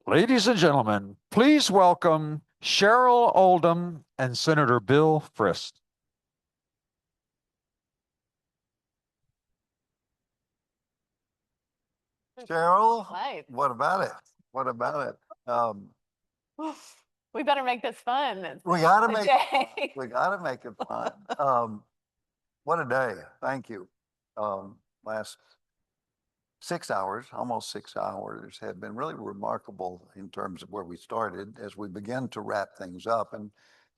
Ladies and gentlemen, please welcome Cheryl Oldham and Senator Bill Frist. Cheryl, Life. what about it? What about it? Oof. We better make this fun. It's We gotta a make day. we gotta make it fun. What a day. Thank you. Last 6 hours, almost 6 hours, have been really remarkable in terms of where we started as we begin to wrap things up. And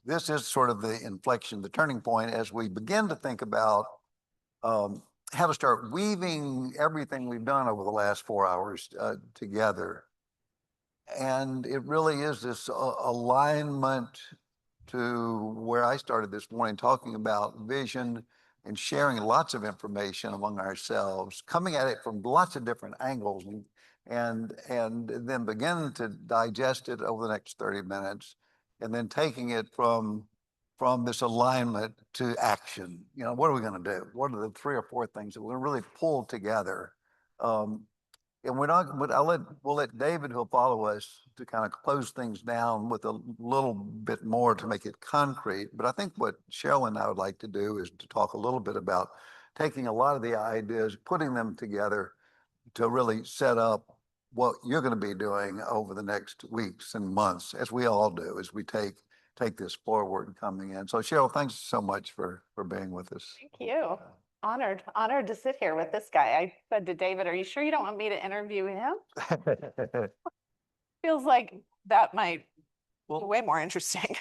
this is sort of the inflection, the turning point as we begin to think about um, how to start weaving everything we've done over the last 4 hours together. And it really is this alignment to where I started this morning, talking about vision and sharing lots of information among ourselves, coming at it from lots of different angles, and then begin to digest it over the next 30 minutes, and then taking it from this alignment to action. You know, what are we going to do? What are the 3 or 4 things that we're going to really pull together? Um, and we're not, but we'll let David, who'll follow us, to kind of close things down with a little bit more to make it concrete. But I think what Cheryl and I would like to do is to talk a little bit about taking a lot of the ideas, putting them together to really set up what you're going to be doing over the next weeks and months, as we all do, as we take this forward coming in. So Cheryl, thanks so much for being with us. Thank you. Honored to sit here with this guy. I said to David, are you sure you don't want me to interview him? Feels like that might be Well, way more interesting.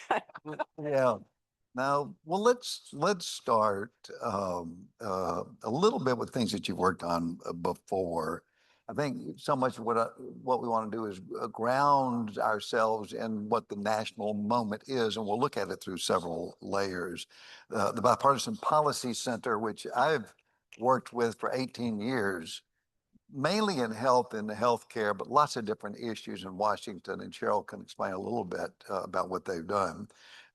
yeah. Now, well, let's start a little bit with things that you've worked on before. I think so much of what we want to do is ground ourselves in what the national moment is, and we'll look at it through several layers. The Bipartisan Policy Center, which I've worked with for 18 years, mainly in health and healthcare, but lots of different issues in Washington. And Cheryl can explain a little bit about what they've done.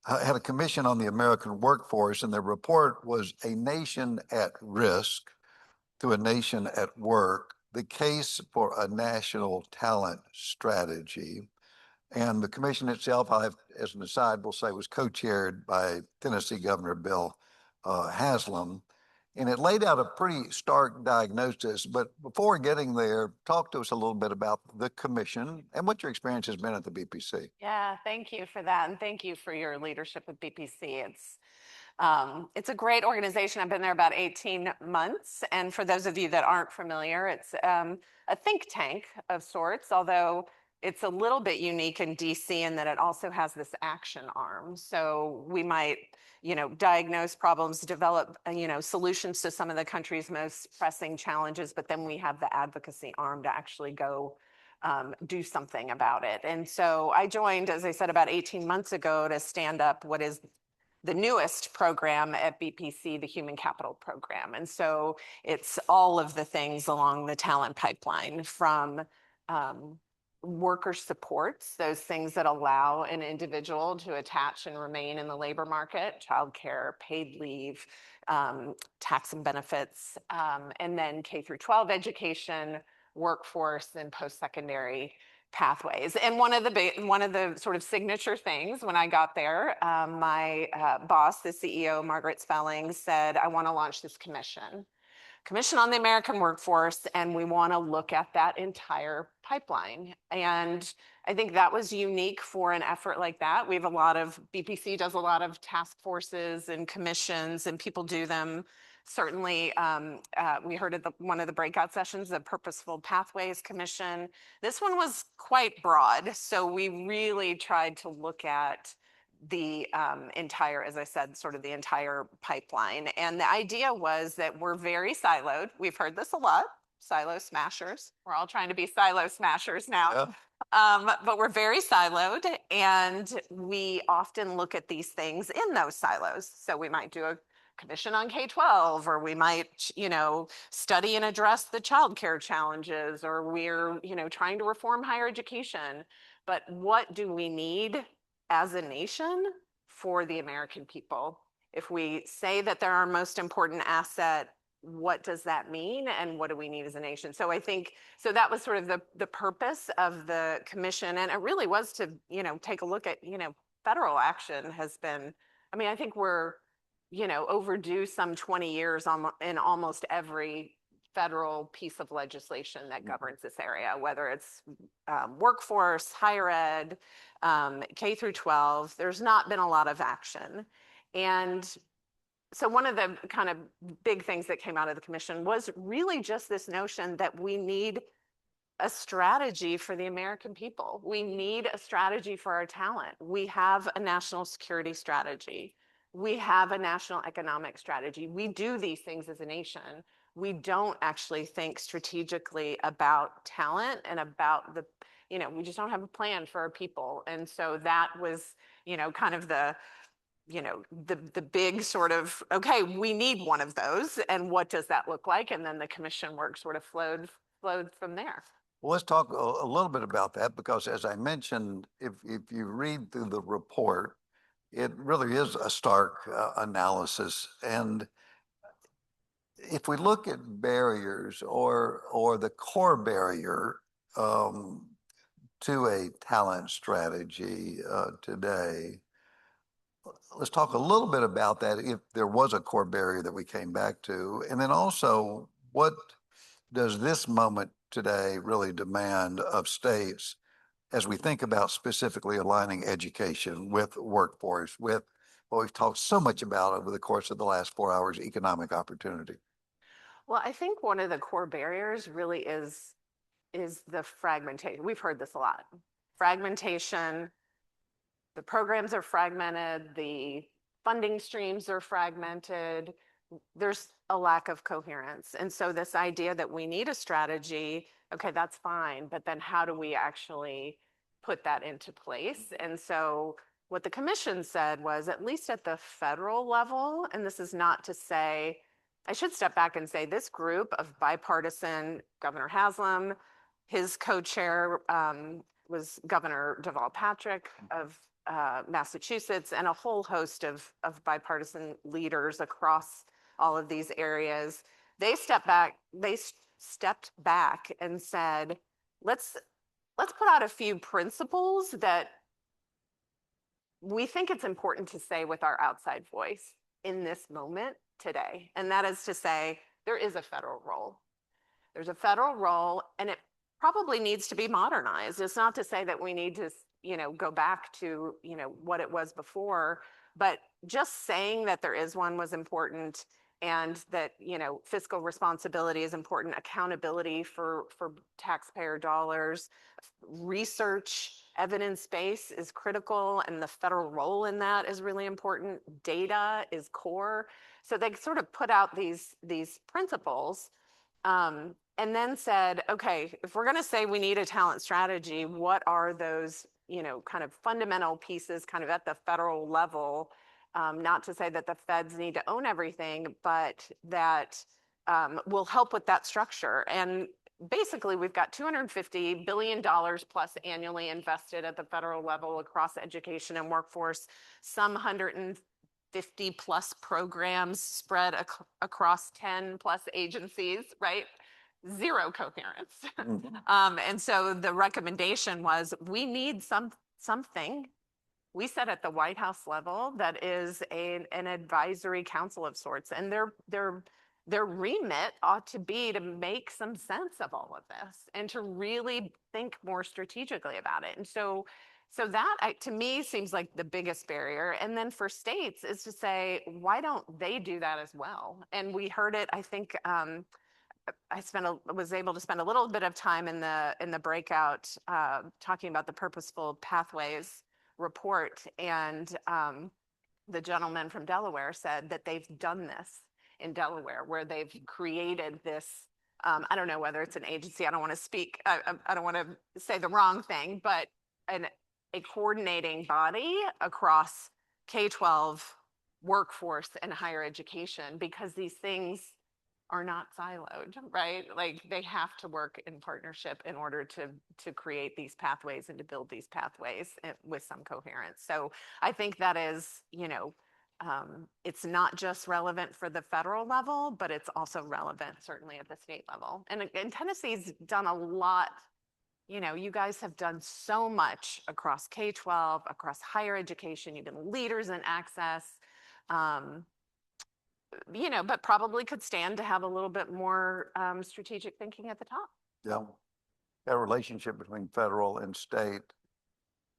I had a commission on the American workforce, and their report was A Nation at Risk to a Nation at Work, the case for a national talent strategy. And the commission itself, as an aside, will say, was co-chaired by Tennessee Governor Bill Haslam. And it laid out a pretty stark diagnosis. But before getting there, talk to us a little bit about the commission and what your experience has been at the BPC. Yeah, thank you for that. And thank you for your leadership with BPC. It's a great organization. I've been there about 18 months. And for those of you that aren't familiar, it's a think tank of sorts, although it's a little bit unique in DC in that it also has this action arm. So we might, diagnose problems, develop, solutions to some of the country's most pressing challenges, but then we have the advocacy arm to actually go do something about it. And so I joined, as I said, about 18 months ago to stand up what is the newest program at BPC, the Human Capital Program. And so it's all of the things along the talent pipeline, from worker supports, those things that allow an individual to attach and remain in the labor market, childcare, paid leave, tax and benefits, and then K through 12 education, workforce, and post-secondary pathways. And one of the sort of signature things when I got there, my boss, the CEO, Margaret Spelling, said, I want to launch this commission on the American workforce, and we want to look at that entire pipeline. And I think that was unique for an effort like that. We have BPC does a lot of task forces and commissions, and people do them. Certainly, we heard at one of the breakout sessions, the Purposeful Pathways Commission. This one was quite broad, so we really tried to look at the entire, as I said, sort of the entire pipeline. And the idea was that we're very siloed. We've heard this a lot, silo smashers. We're all trying to be silo smashers now. Yeah. But we're very siloed, and we often look at these things in those silos. So we might do a commission on K-12, or we might, study and address the childcare challenges, or we're, trying to reform higher education. But what do we need as a nation for the American people? If we say that they're our most important asset, what does that mean and what do we need as a nation? So I think, so that was sort of the purpose of the commission. And it really was to, take a look at, federal action has been, I mean, I think we're, overdue some 20 years in almost every federal piece of legislation that governs this area, whether it's workforce, higher ed, K through 12, there's not been a lot of action. And so one of the kind of big things that came out of the commission was really just this notion that we need a strategy for the American people. We need a strategy for our talent. We have a national security strategy. We have a national economic strategy. We do these things as a nation. We don't actually think strategically about talent and about we just don't have a plan for our people. And so that was, kind of the big sort of, okay, we need one of those. And what does that look like? And then the commission work sort of flowed from there. Well, let's talk a little bit about that, because as I mentioned, if you read through the report, it really is a stark analysis. And if we look at barriers or the core barrier to a talent strategy today, let's talk a little bit about that, if there was a core barrier that we came back to. And then also, what does this moment today really demand of states as we think about specifically aligning education with workforce, with what we've talked so much about over the course of the last 4 hours, economic opportunity? Well, I think one of the core barriers really is the fragmentation. We've heard this a lot. Fragmentation, the programs are fragmented, the funding streams are fragmented, there's a lack of coherence. And so this idea that we need a strategy, okay, that's fine, but then how do we actually put that into place? And so what the commission said was, at least at the federal level, and this is not to say, I should step back and say this group of bipartisan, Governor Haslam, his co-chair was Governor Deval Patrick of Massachusetts, and a whole host of bipartisan leaders across all of these areas. They stepped back and said, let's put out a few principles that we think it's important to say with our outside voice in this moment today. And that is to say, there is a federal role. There's a federal role, and it probably needs to be modernized. It's not to say that we need to, go back to, what it was before, but just saying that there is one was important, and that, fiscal responsibility is important, accountability for taxpayer dollars, research, evidence base is critical, and the federal role in that is really important. Data is core. So they sort of put out these principles, and then said, okay, if we're going to say we need a talent strategy, what are those, kind of fundamental pieces kind of at the federal level? Not to say that the feds need to own everything, but that will help with that structure. And basically, we've got $250 billion plus annually invested at the federal level across education and workforce, some 150 plus programs spread across 10 plus agencies, right? Zero coherence. And so the recommendation was, we need something. We said at the White House level that is an advisory council of sorts, and their remit ought to be to make some sense of all of this and to really think more strategically about it. And so that to me seems like the biggest barrier. And then for states is to say, why don't they do that as well? And we heard it, I think, I was able to spend a little bit of time in the breakout talking about the Purposeful Pathways report, and the gentleman from Delaware said that they've done this in Delaware, where they've created this. I don't know whether it's an agency. I don't want to speak. I don't want to say the wrong thing, but a coordinating body across K-12, workforce, and higher education, because these things are not siloed, right? Like, they have to work in partnership in order to create these pathways and to build these pathways with some coherence. So I think that is, It's not just relevant for the federal level, but it's also relevant certainly at the state level. And Tennessee's done a lot. You know, you guys have done so much across K-12, across higher education. You've been leaders in access, you know, but probably could stand to have a little bit more strategic thinking at the top. Yeah. That relationship between federal and state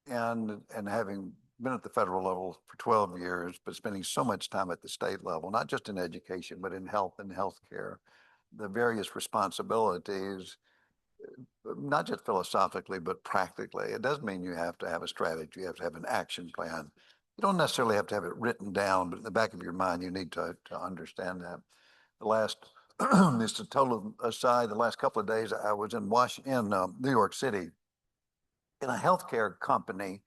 and having been at the federal level for 12 years, but spending so much time at the state level, not just in education, but in health and healthcare, the various responsibilities, not just philosophically, but practically. It doesn't mean you have to have a strategy. You have to have an action plan. You don't necessarily have to have it written down, but in the back of your mind, you need to understand that. The last, just a total aside, the last couple of days I was in New York City in a healthcare company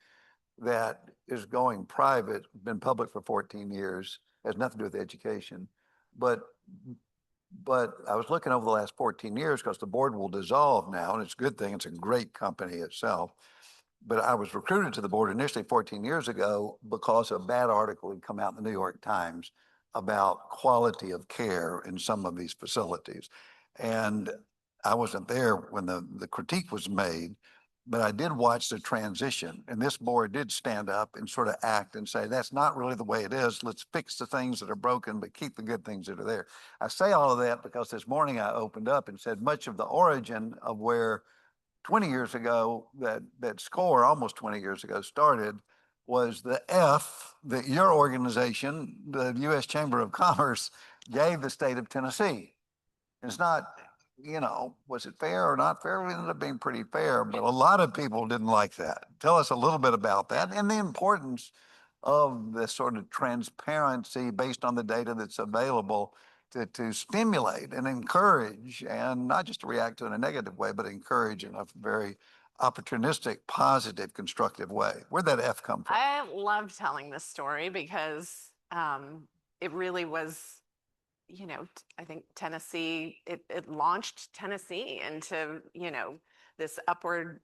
that is going private, been public for 14 years, has nothing to do with education. But I was looking over the last 14 years because the board will dissolve now, and it's a good thing. It's a great company itself. But I was recruited to the board initially 14 years ago because a bad article had come out in the New York Times about quality of care in some of these facilities. And I wasn't there when the critique was made, but I did watch the transition. And this board did stand up and sort of act and say, that's not really the way it is. Let's fix the things that are broken, but keep the good things that are there. I say all of that because this morning I opened up and said much of the origin of where 20 years ago, that score almost 20 years ago started was the F that your organization, the U.S. Chamber of Commerce, gave the state of Tennessee. It's not, you know, was it fair or not fair? It ended up being pretty fair, but a lot of people didn't like that. Tell us a little bit about that and the importance of the sort of transparency based on the data that's available to stimulate and encourage, and not just to react to in a negative way, but encourage in a very opportunistic, positive, constructive way. Where'd that F come from? I love telling this story because it really was, you know, I think Tennessee, it launched Tennessee into, you know, this upward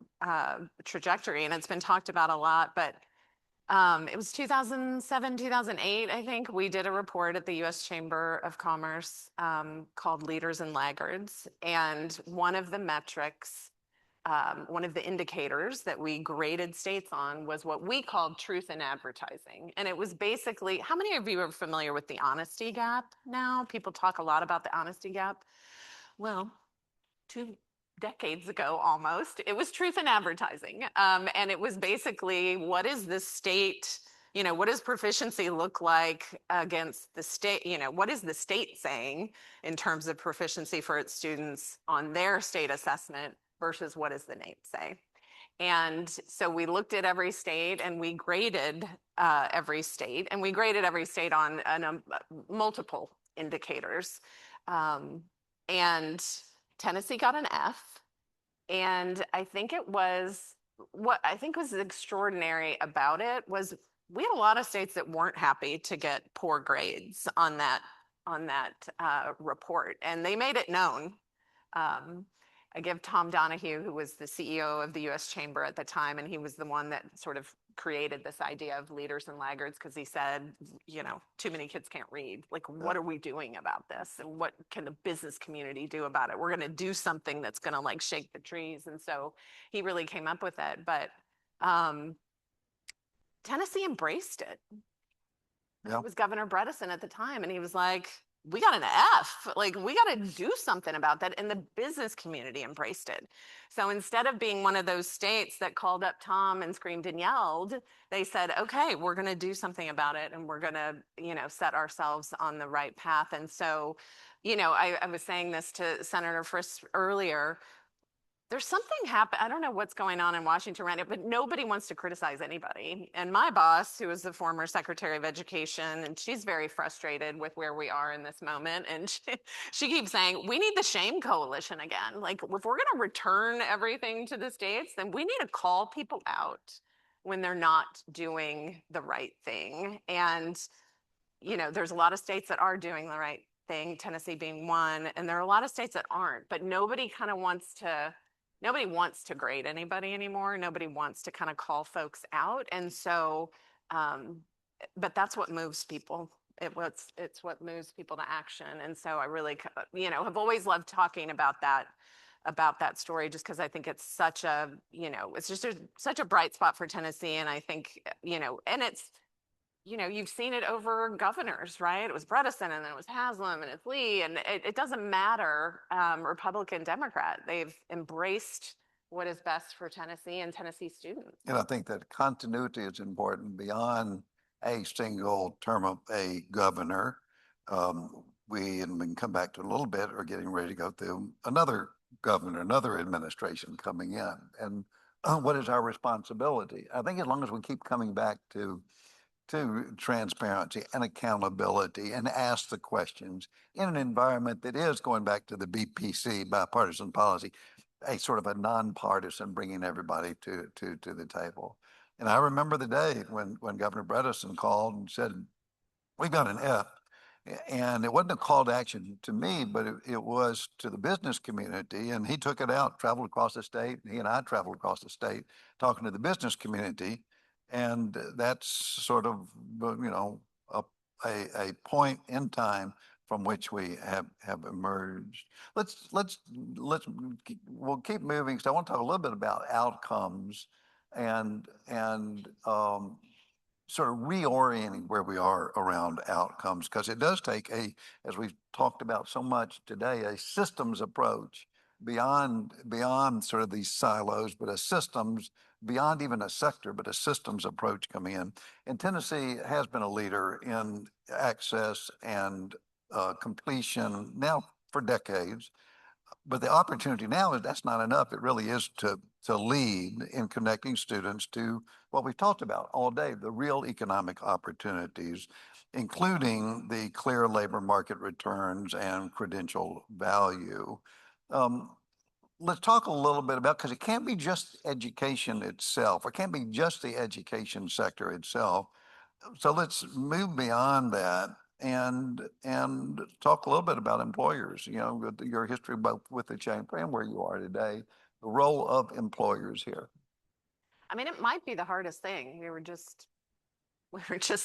trajectory, and it's been talked about a lot, but it was 2007, 2008, I think. We did a report at the U.S. Chamber of Commerce called Leaders and Laggards. And one of the metrics, one of the indicators that we graded states on was what we called truth in advertising. And it was basically, how many of you are familiar with the honesty gap now? People talk a lot about the honesty gap. Well, 2 decades ago almost, it was truth in advertising. And it was basically, what is the state, you know, what does proficiency look like against the state, you know, what is the state saying in terms of proficiency for its students on their state assessment versus what does the NAEP say? And so we looked at every state and we graded every state, and we graded every state on multiple indicators. And Tennessee got an F. And I think it was, what I think was extraordinary about it was we had a lot of states that weren't happy to get poor grades on that report, and they made it known. I give Tom Donahue, who was the CEO of the U.S. Chamber at the time, and he was the one that sort of created this idea of leaders and laggards, because he said, you know, too many kids can't read. Like, what are we doing about this? And what can the business community do about it? We're going to do something that's going to like shake the trees. And so he really came up with it. But Tennessee embraced it. Yeah. It was Governor Bredesen at the time, and he was like, we got an F, like we got to do something about that. And the business community embraced it. So instead of being one of those states that called up Tom and screamed and yelled, they said, okay, we're going to do something about it. And we're going to, you know, set ourselves on the right path. And so, you know, I was saying this to Senator Frist earlier. There's something happen. I don't know what's going on in Washington right now, but nobody wants to criticize anybody. And my boss, who is the former Secretary of Education, and she's very frustrated with where we are in this moment. And she keeps saying, we need the shame coalition again. Like, if we're going to return everything to the states, then we need to call people out when they're not doing the right thing. And, you know, there's a lot of states that are doing the right thing, Tennessee being one, and there are a lot of states that aren't, but nobody wants to grade anybody anymore. Nobody wants to kind of call folks out. And so but that's what moves people. It's what moves people to action. And so I really, have always loved talking about that story, just because I think it's such a, it's just such a bright spot for Tennessee. And I think, and it's, you've seen it over governors, right? It was Bredesen, and then it was Haslam, and it's Lee, and it doesn't matter, Republican, Democrat. They've embraced what is best for Tennessee and Tennessee students. And I think that continuity is important beyond a single term of a governor. We can come back to it a little bit, are getting ready to go through another governor, another administration coming in. And what is our responsibility? I think as long as we keep coming back to transparency and accountability and ask the questions in an environment that is, going back to the BPC, bipartisan policy, a sort of a nonpartisan, bringing everybody to the table. And I remember the day when Governor Bredesen called and said, "We've got an F." And it wasn't a call to action to me, but it was to the business community. And he took it out, traveled across the state. And he and I traveled across the state talking to the business community. And that's sort of, a point in time from which we have emerged. We'll keep moving, because I want to talk a little bit about outcomes and sort of reorienting where we are around outcomes, because it does take as we've talked about so much today, a systems approach beyond sort of these silos, but a systems beyond even a sector, but a systems approach coming in. And Tennessee has been a leader in access and completion now for decades. But the opportunity now is that's not enough. It really is to lead in connecting students to what we've talked about all day, the real economic opportunities, including the clear labor market returns and credential value. Let's talk a little bit about, because it can't be just education itself. It can't be just the education sector itself. So let's move beyond that and talk a little bit about employers, with your history both with the chamber and where you are today, the role of employers here. I mean, it might be the hardest thing. We were just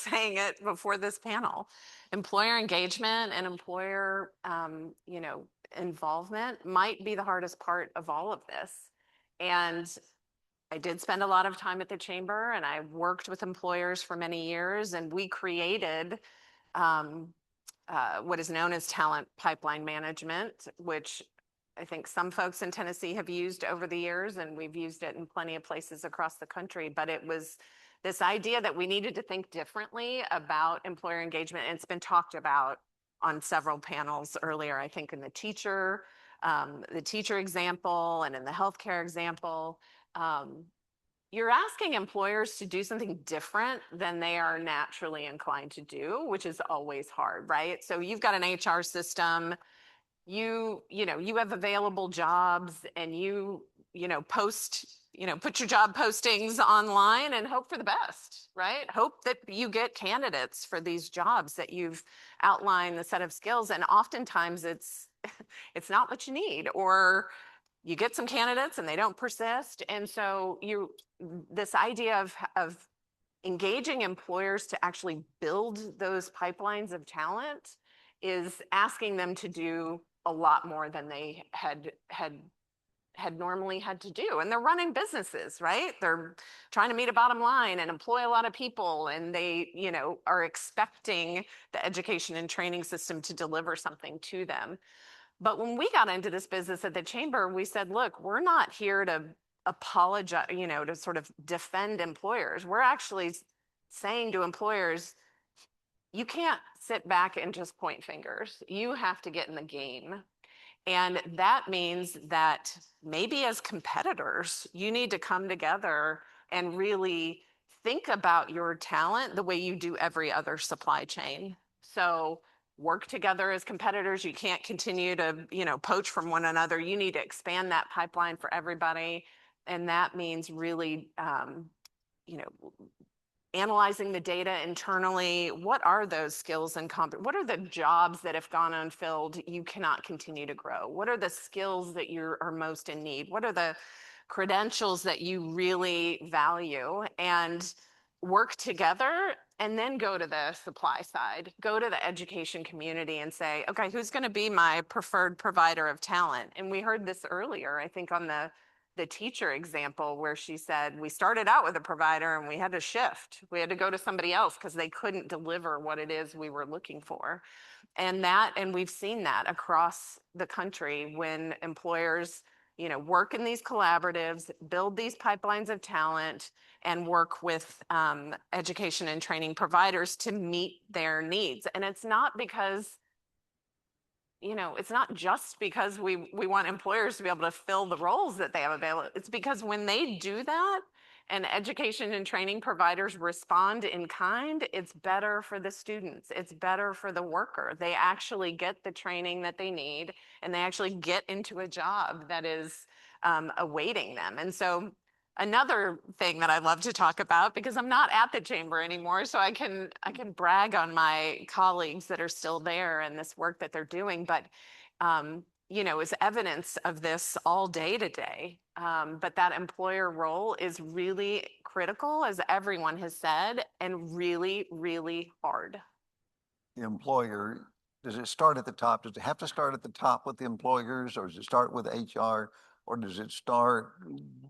saying it before this panel. Employer engagement and employer, involvement might be the hardest part of all of this. And I did spend a lot of time at the chamber, and I worked with employers for many years, and we created what is known as talent pipeline management, which I think some folks in Tennessee have used over the years, and we've used it in plenty of places across the country. But it was this idea that we needed to think differently about employer engagement. And it's been talked about on several panels earlier, I think in the teacher example and in the healthcare example. You're asking employers to do something different than they are naturally inclined to do, which is always hard, right? So you've got an HR system, you have available jobs, and put your job postings online and hope for the best, right? Hope that you get candidates for these jobs that you've outlined the set of skills. And oftentimes it's not what you need, or you get some candidates and they don't persist. And so this idea of engaging employers to actually build those pipelines of talent is asking them to do a lot more than they had normally had to do. And they're running businesses, right? They're trying to meet a bottom line and employ a lot of people, and they, are expecting the education and training system to deliver something to them. But when we got into this business at the chamber, we said, look, we're not here to apologize, to sort of defend employers. We're actually saying to employers, you can't sit back and just point fingers. You have to get in the game. And that means that maybe as competitors, you need to come together and really think about your talent the way you do every other supply chain. So work together as competitors. You can't continue to, poach from one another. You need to expand that pipeline for everybody. And that means really, analyzing the data internally. What are those skills and what are the jobs that have gone unfilled you cannot continue to grow? What are the skills that you are most in need? What are the credentials that you really value? And work together and then go to the supply side, go to the education community and say, okay, who's going to be my preferred provider of talent? And we heard this earlier, I think, on the teacher example where she said, we started out with a provider and we had to shift. We had to go to somebody else because they couldn't deliver what it is we were looking for. And we've seen that across the country when employers, work in these collaboratives, build these pipelines of talent, and work with education and training providers to meet their needs. And it's not because, it's not just because we want employers to be able to fill the roles that they have available. It's because when they do that and education and training providers respond in kind, it's better for the students. It's better for the worker. They actually get the training that they need, and they actually get into a job that is awaiting them. And so another thing that I love to talk about, because I'm not at the chamber anymore, so I can brag on my colleagues that are still there and this work that they're doing, but is evidence of this all day today. But that employer role is really critical, as everyone has said, and really, really hard. The employer, does it start at the top? Does it have to start at the top with the employers, or does it start with HR? Or does it start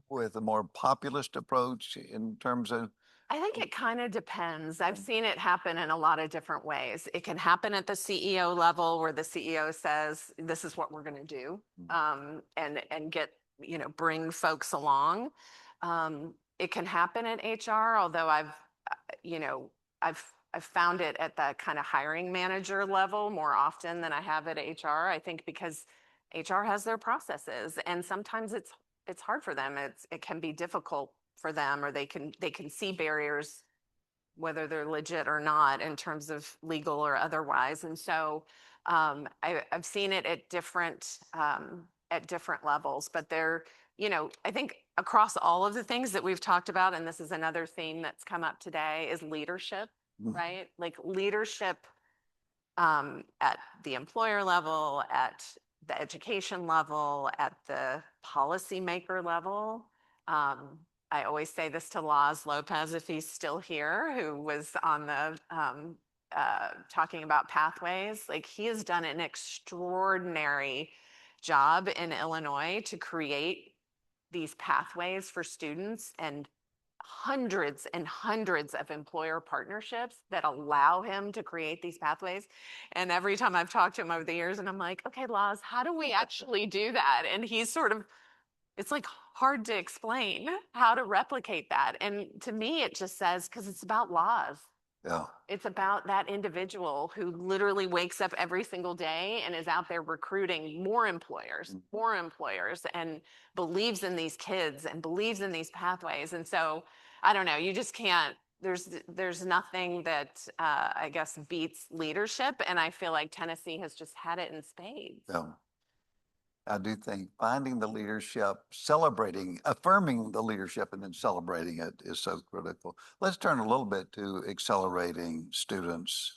with a more populist approach in terms of? I think it kind of depends. I've seen it happen in a lot of different ways. It can happen at the CEO level where the CEO says, this is what we're going to do, and get, bring folks along. It can happen at HR, although I've found it at the kind of hiring manager level more often than I have at HR. I think because HR has their processes, and sometimes it's hard for them. It can be difficult for them, or they can see barriers, whether they're legit or not, in terms of legal or otherwise. And so I've seen it at different levels, but I think across all of the things that we've talked about, and this is another theme that's come up today, is leadership, right? Like leadership at the employer level, at the education level, at the policymaker level. I always say this to Laz Lopez, if he's still here, who was on the talking about pathways. Like, he has done an extraordinary job in Illinois to create these pathways for students, and hundreds and hundreds of employer partnerships that allow him to create these pathways. And every time I've talked to him over the years, and I'm like, okay, Laz, how do we actually do that? And he's sort of, it's like hard to explain how to replicate that. And to me, it just says, because it's about laws. Yeah. It's about that individual who literally wakes up every single day and is out there recruiting more employers, and believes in these kids and believes in these pathways. And so I don't know, you just can't, there's nothing that I guess beats leadership. And I feel like Tennessee has just had it in spades. Yeah. I do think finding the leadership, affirming the leadership and then celebrating it is so critical. Let's turn a little bit to accelerating students,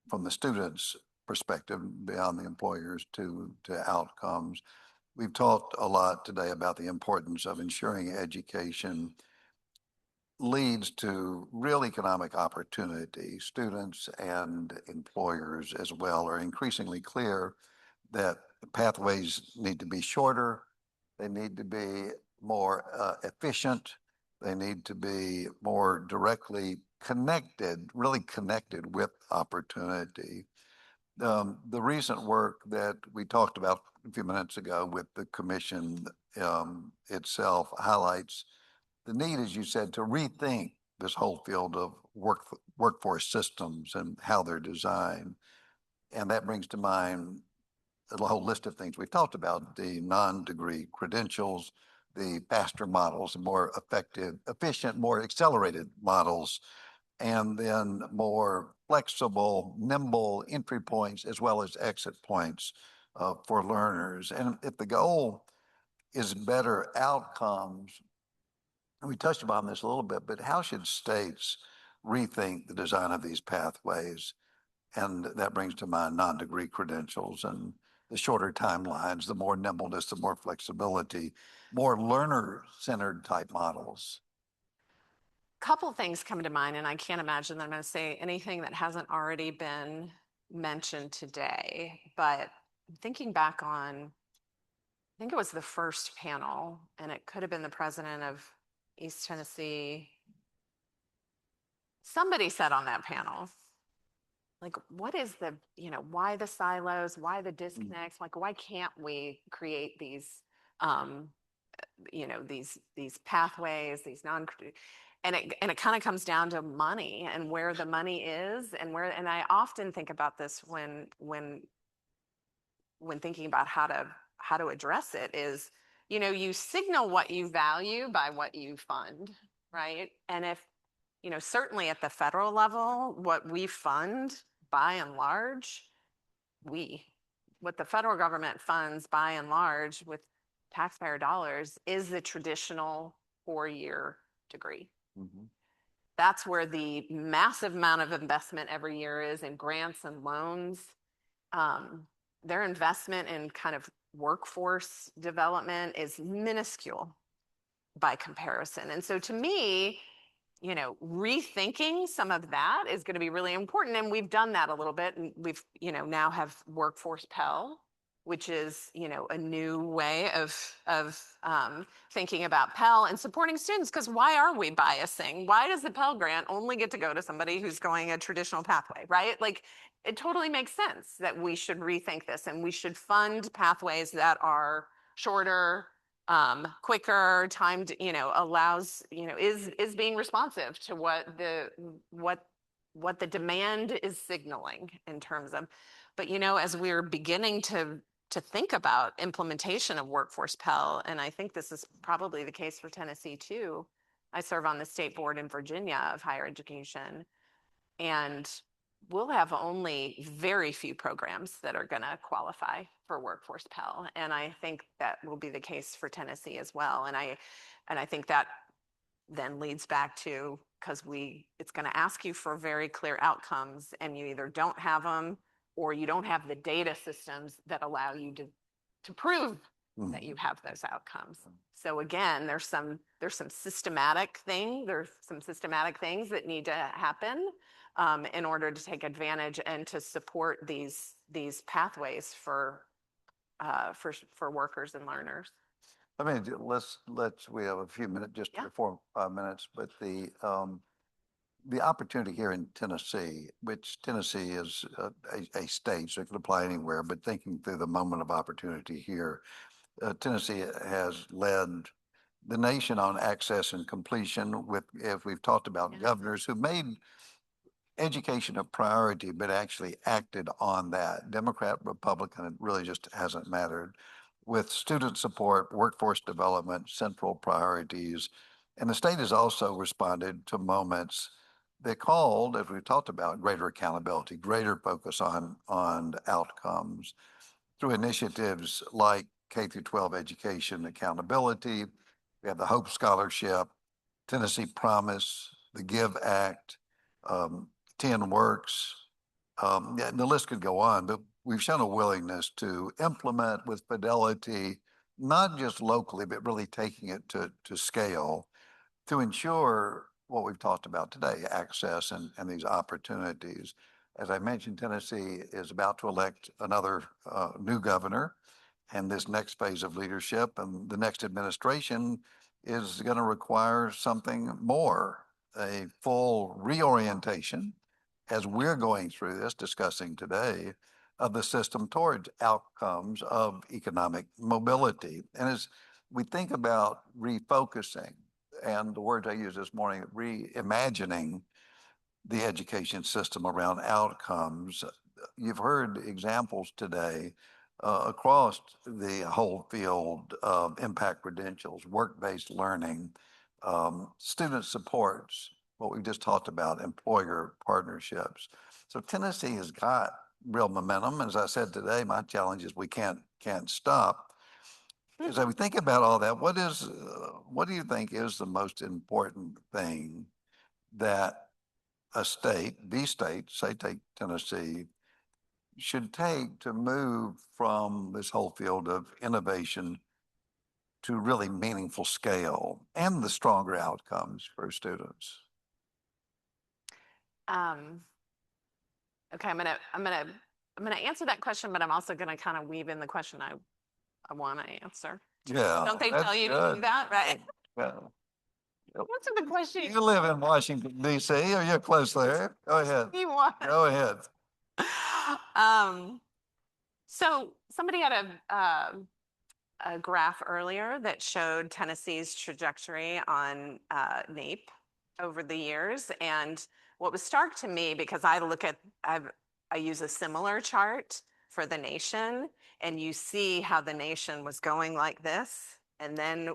from the students' perspective, beyond the employers to outcomes. We've talked a lot today about the importance of ensuring education leads to real economic opportunity. Students and employers as well are increasingly clear that the pathways need to be shorter. They need to be more efficient. They need to be more directly connected, really connected with opportunity. The recent work that we talked about a few minutes ago with the commission itself highlights the need, as you said, to rethink this whole field of workforce systems and how they're designed. And that brings to mind a whole list of things we've talked about: the non-degree credentials, the faster models, more effective, efficient, more accelerated models, and then more flexible, nimble entry points as well as exit points for learners. And if the goal is better outcomes, and we touched upon this a little bit, but how should states rethink the design of these pathways? And that brings to mind non-degree credentials and the shorter timelines, the more nimbleness, the more flexibility, more learner-centered type models. couple things come to mind, and I can't imagine that I'm going to say anything that hasn't already been mentioned today. But thinking back on, I think it was the first panel, and it could have been the president of East Tennessee. Somebody said on that panel, like, what is the, why the silos, why the disconnects? Like, why can't we create these, these pathways, these and it kind of comes down to money and where the money is and I often think about this when thinking about how to address it is, you signal what you value by what you fund, right? And if, certainly at the federal level, what we fund by and large, what the federal government funds by and large with taxpayer dollars is the traditional 4-year degree. Mhm. That's where the massive amount of investment every year is in grants and loans. Their investment in kind of workforce development is minuscule by comparison. And so to me, rethinking some of that is going to be really important. And we've done that a little bit. And we've, now have Workforce Pell, which is, a new way of thinking about Pell and supporting students. Because why are we biasing? Why does the Pell grant only get to go to somebody who's going a traditional pathway, right? Like, it totally makes sense that we should rethink this and we should fund pathways that are shorter, quicker, timed, allows, is being responsive to what the demand is signaling in terms of. But as we're beginning to think about implementation of Workforce Pell, and I think this is probably the case for Tennessee too. I serve on the state board in Virginia of higher education, and we'll have only very few programs that are going to qualify for Workforce Pell. And I think that will be the case for Tennessee as well. And I think that then leads back to, because it's going to ask you for very clear outcomes, and you either don't have them or you don't have the data systems that allow you to prove that you have those outcomes. So again, there's some systematic things that need to happen in order to take advantage and to support these pathways for workers and learners. I mean, we have a few minutes, just Yeah. 4-5 minutes, but the opportunity here in Tennessee, which Tennessee is a state, so it could apply anywhere, but thinking through the moment of opportunity here, Tennessee has led the nation on access and completion with, if we've talked about governors who made education a priority, but actually acted on that. Democrat, Republican, it really just hasn't mattered. With student support, workforce development, central priorities. And the state has also responded to moments that called, as we've talked about, greater accountability, greater focus on outcomes through initiatives like K through 12 education accountability. We have the Hope Scholarship, Tennessee Promise, the Give Act, 10 Works. And the list could go on, but we've shown a willingness to implement with fidelity, not just locally, but really taking it to scale to ensure what we've talked about today, access and these opportunities. As I mentioned, Tennessee is about to elect another new governor and this next phase of leadership, and the next administration is going to require something more, a full reorientation, as we're going through this, discussing today, of the system towards outcomes of economic mobility. And as we think about refocusing, and the words I used this morning, reimagining the education system around outcomes, you've heard examples today across the whole field of impact credentials, work-based learning, student supports, what we just talked about, employer partnerships. So Tennessee has got real momentum. As I said today, my challenge is we can't stop. As we think about all that, what do you think is the most important thing that a state, the state, say take Tennessee, should take to move from this whole field of innovation to really meaningful scale and the stronger outcomes for students? Um, okay, I'm gonna answer that question, but I'm also gonna kind of weave in the question I want to answer. Yeah, Don't they that's tell you to do good. that, right? Yeah. What's the question You live in Washington, D.C., or you're close there. Go ahead. you want? Go ahead. Um, so somebody had a graph earlier that showed Tennessee's trajectory on NAEP over the years. And what was stark to me, because I use a similar chart for the nation, and you see how the nation was going like this. And then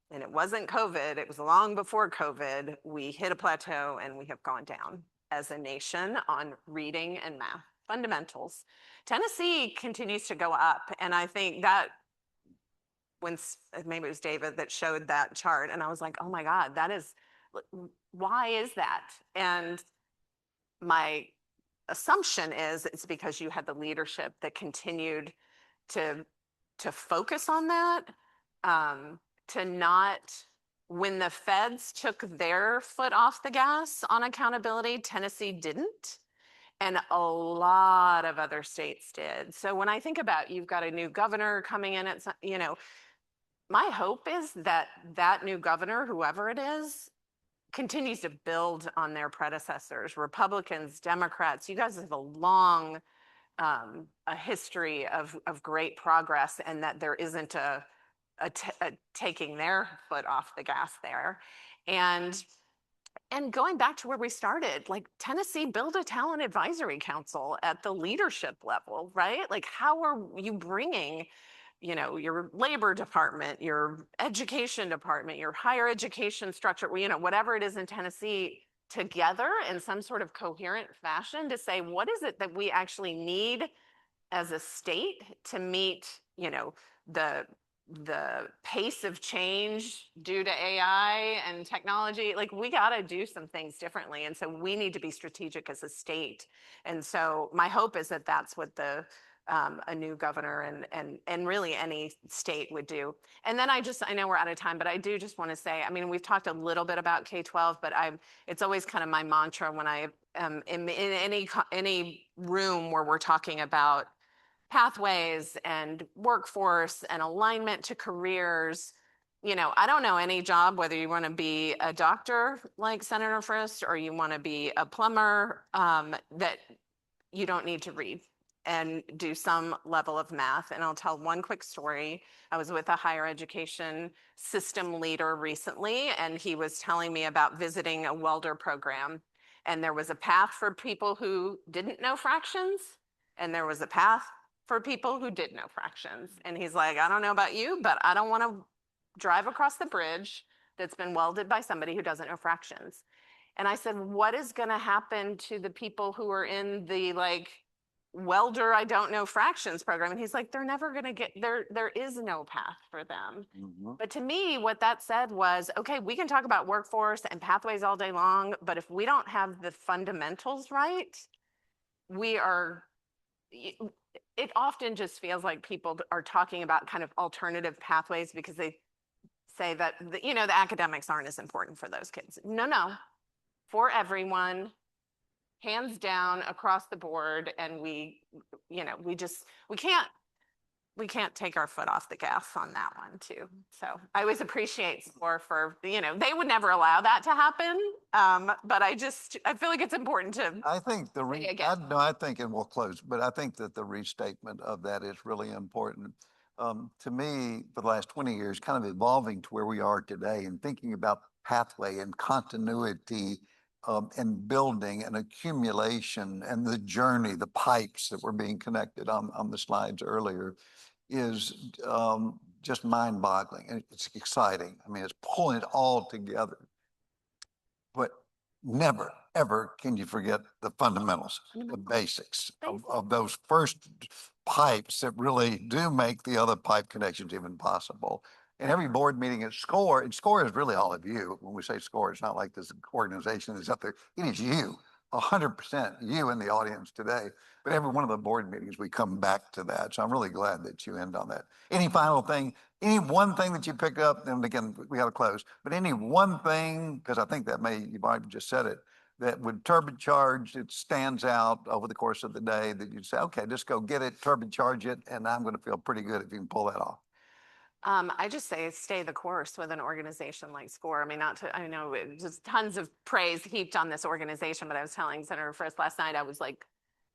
and it wasn't COVID, it was long before COVID, we hit a plateau and we have gone down as a nation on reading and math fundamentals. Tennessee continues to go up. And I think that maybe it was David that showed that chart, and I was like, oh my God, why is that? And my assumption is it's because you had the leadership that continued to focus on that, to not, when the feds took their foot off the gas on accountability, Tennessee didn't. And a lot of other states did. So when I think about, you've got a new governor coming in, my hope is that that new governor, whoever it is, continues to build on their predecessors, Republicans, Democrats. You guys have a history of great progress, and that there isn't a taking their foot off the gas there. And going back to where we started, like Tennessee built a talent advisory council at the leadership level, right? Like, how are you bringing, your labor department, your education department, your higher education structure, whatever it is in Tennessee, together in some sort of coherent fashion to say, what is it that we actually need as a state to meet, the pace of change due to AI and technology? Like, we got to do some things differently. And so we need to be strategic as a state. And so my hope is that that's what a new governor and really any state would do. And then I know we're out of time, but I do just want to say, I mean, we've talked a little bit about K-12, but it's always kind of my mantra when I am in any room where we're talking about pathways and workforce and alignment to careers. I don't know any job, whether you want to be a doctor like Senator Frist or you want to be a plumber, that you don't need to read and do some level of math. And I'll tell one quick story. I was with a higher education system leader recently, and he was telling me about visiting a welder program. And there was a path for people who didn't know fractions, and there was a path for people who did know fractions. And he's like, I don't know about you, but I don't want to drive across the bridge that's been welded by somebody who doesn't know fractions. And I said, what is going to happen to the people who are in the welder, I don't know fractions program? And he's like, they're never going to get there. There is no path for them. Mm-hmm. But to me, what that said was, okay, we can talk about workforce and pathways all day long, but if we don't have the fundamentals right, it often just feels like people are talking about kind of alternative pathways because they say that, the academics aren't as important for those kids. No, for everyone, hands down, across the board. And we can't take our foot off the gas on that one too. So I always appreciate SCORE for, they would never allow that to happen. But I feel like it's important to. I think I think, and we'll close, but I think that the restatement of that is really important. To me, for the last 20 years, kind of evolving to where we are today and thinking about pathway and continuity, and building and accumulation and the journey, the pipes that were being connected on the slides earlier is just mind-boggling. And it's exciting. I mean, it's pulling it all together. But never, ever can you forget the fundamentals, the basics of those first pipes that really do make the other pipe connections even possible. And every board meeting at SCORE, and SCORE is really all of you. When we say SCORE, it's not like this organization is up there. It is you, 100% you in the audience today. But every one of the board meetings, we come back to that. So I'm really glad that you end on that. Any final thing, any one thing that you pick up, and again, we got to close, but any one thing, because I think you might have just said it, that would turbocharge, it stands out over the course of the day that you'd say, okay, just go get it, turbocharge it, and I'm going to feel pretty good if you can pull that off? I just say stay the course with an organization like SCORE. I mean, not to, I know just tons of praise heaped on this organization, but I was telling Senator Frist last night, I was like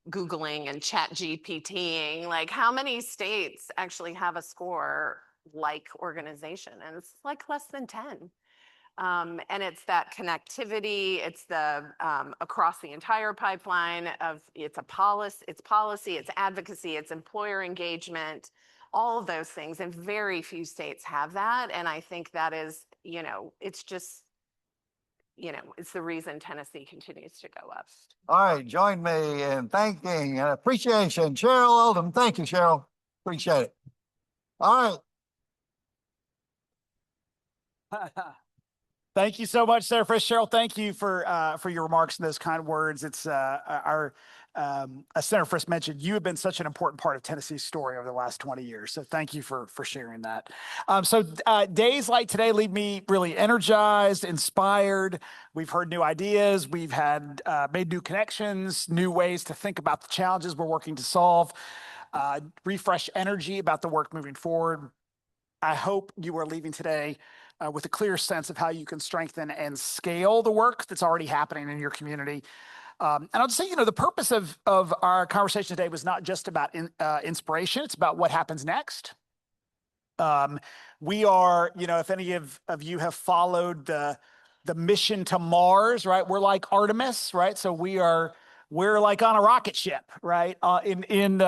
Googling and chat GPTing, like how many states actually have a SCORE like organization? And it's like less than 10. And it's that connectivity, it's the across the entire pipeline of it's policy, it's advocacy, it's employer engagement, all of those things. And very few states have that. And I think that is, it's just, it's the reason Tennessee continues to go up. All right, join me in thanking and appreciation Cheryl Oldham. Thank you, Cheryl. Appreciate it. All right. Thank you so much, Senator Frist. Cheryl, thank you for your remarks and those kind words. It's as Senator Frist mentioned, you have been such an important part of Tennessee's story over the last 20 years. So thank you for sharing that. Days like today leave me really energized, inspired. We've heard new ideas. We've had made new connections, new ways to think about the challenges we're working to solve, refresh energy about the work moving forward. I hope you are leaving today with a clear sense of how you can strengthen and scale the work that's already happening in your community. And I'll just say, the purpose of our conversation today was not just about inspiration. It's about what happens next. We are, if any of you have followed the mission to Mars, right? We're like Artemis, right? So we're like on a rocket ship, right? In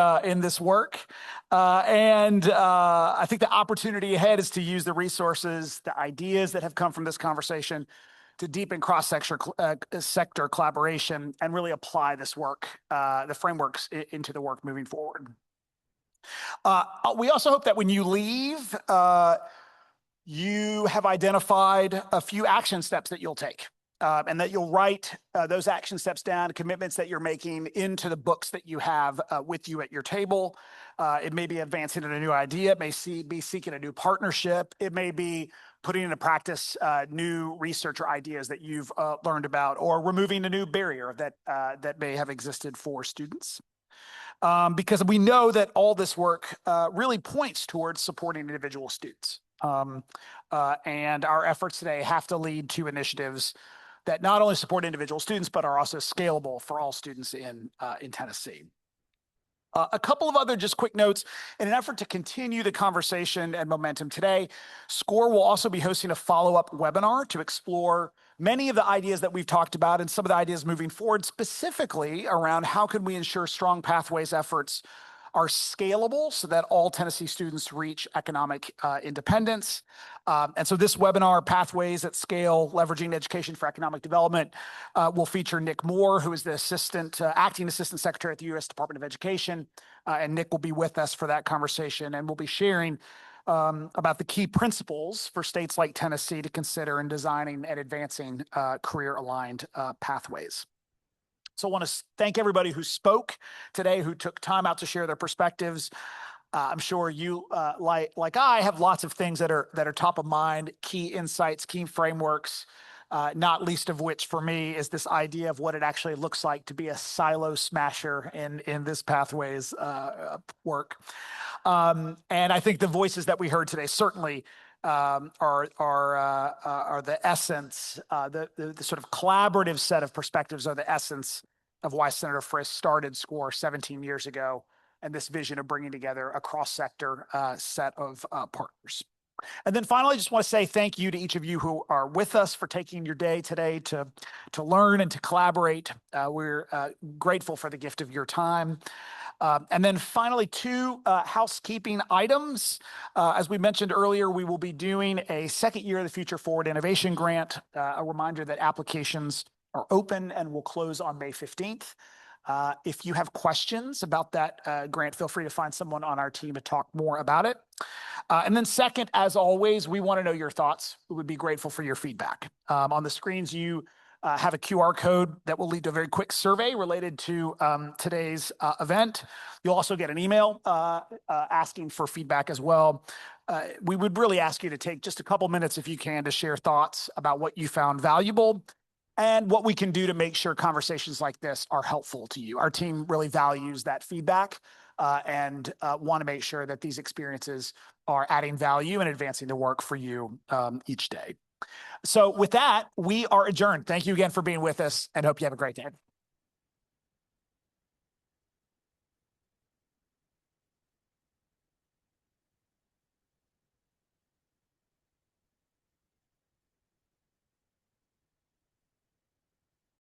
this work. I think the opportunity ahead is to use the resources, the ideas that have come from this conversation to deepen cross-sector collaboration and really apply this work, the frameworks into the work moving forward. We also hope that when you leave, you have identified a few action steps that you'll take. And that you'll write those action steps down, commitments that you're making into the books that you have with you at your table. It may be advancing in a new idea. It may be seeking a new partnership. It may be putting into practice new research or ideas that you've learned about, or removing a new barrier that may have existed for students. Because we know that all this work really points towards supporting individual students. And our efforts today have to lead to initiatives that not only support individual students, but are also scalable for all students in Tennessee. A couple of other just quick notes. In an effort to continue the conversation and momentum today, SCORE will also be hosting a follow-up webinar to explore many of the ideas that we've talked about and some of the ideas moving forward, specifically around how can we ensure strong pathways efforts are scalable so that all Tennessee students reach economic independence. And so this webinar, Pathways at Scale, Leveraging Education for Economic Development, will feature Nick Moore, who is the acting assistant secretary at the U.S. Department of Education. And Nick will be with us for that conversation, and we'll be sharing about the key principles for states like Tennessee to consider in designing and advancing career-aligned pathways. So I want to thank everybody who spoke today, who took time out to share their perspectives. I'm sure you, like I, have lots of things that are top of mind, key insights, key frameworks, not least of which for me is this idea of what it actually looks like to be a silo smasher in this Pathways work. And I think the voices that we heard today certainly are the essence, the sort of collaborative set of perspectives are the essence of why Senator Frist started SCORE 17 years ago, and this vision of bringing together a cross-sector set of partners. And then finally, I just want to say thank you to each of you who are with us for taking your day today to learn and to collaborate. We're grateful for the gift of your time. And then finally, two housekeeping items. As we mentioned earlier, we will be doing a second year of the Future Forward Innovation Grant. A reminder that applications are open and will close on May 15th. If you have questions about that grant, feel free to find someone on our team to talk more about it. And then second, as always, we want to know your thoughts. We would be grateful for your feedback. On the screens, you have a QR code that will lead to a very quick survey related to today's event. You'll also get an email asking for feedback as well. We would really ask you to take just a couple minutes, if you can, to share thoughts about what you found valuable and what we can do to make sure conversations like this are helpful to you. Our team really values that feedback and want to make sure that these experiences are adding value and advancing the work for you each day. So with that, we are adjourned. Thank you again for being with us and hope you have a great day.